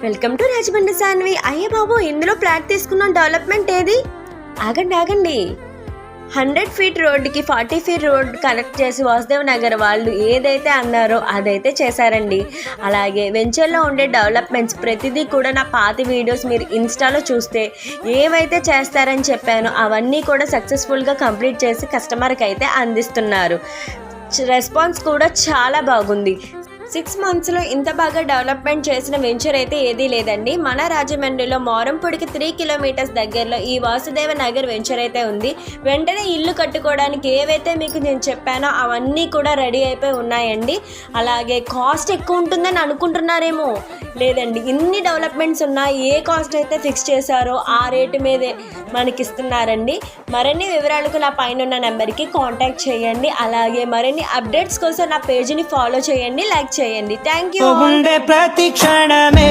Welcome to Rajahmundry Saanvi. అయ్యే బాబు, ఇందులో flat తీసుకున్న డెవలప్మెంట్ ఏది? ఆగండి. 100 ఫీట్ రోడ్డుకి 40 ఫీట్ రోడ్ కనెక్ట్ చేసి వాసుదేవ్ నగర్ వాళ్ళు ఏదైతే అన్నారో అదైతే చేశారండి. అలాగే వెంచర్లో ఉండే డెవలప్మెంట్స్ ప్రతిదీ కూడా నా పాత వీడియోస్ మీరు ఇన్స్టాలో చూస్తే ఏవైతే చేస్తారని చెప్పానో అవన్నీ కూడా సక్సెస్ఫుల్గా కంప్లీట్ చేసి కస్టమర్కి అయితే అందిస్తున్నారు. రెస్పాన్స్ కూడా చాలా బాగుంది. 6 monthsలో ఇంత బాగా డెవలప్మెంట్ చేసిన వెంచర్ అయితే ఏదీ లేదండి. మన రాజమండ్రిలో మోరంపూడికి 3 కిలోమీటర్స్ దగ్గరలో ఈ వాసుదేవ నగర్ వెంచర్ అయితే ఉంది. వెంటనే ఇల్లు కట్టుకోవడానికి ఏవైతే మీకు నేను చెప్పానో అవన్నీ కూడా రెడీ అయిపోయి ఉన్నాయండి. అలాగే కాస్ట్ ఎక్కువ ఉంటుందని అనుకుంటున్నారేమో, లేదండి, ఇన్ని డెవలప్మెంట్స్ ఉన్నాయి, ఏ కాస్ట్ అయితే ఫిక్స్ చేశారో ఆ రేటు మీదే మనకి ఇస్తున్నారండి. మరిన్ని వివరాలకు నా పైన ఉన్న నెంబర్కి కాంటాక్ట్ చేయండి. అలాగే మరిన్ని అప్డేట్స్ కోసం నా పేజీని ఫాలో చేయండి, లైక్ చేయండి. Thank you. ప్రతి క్షణమే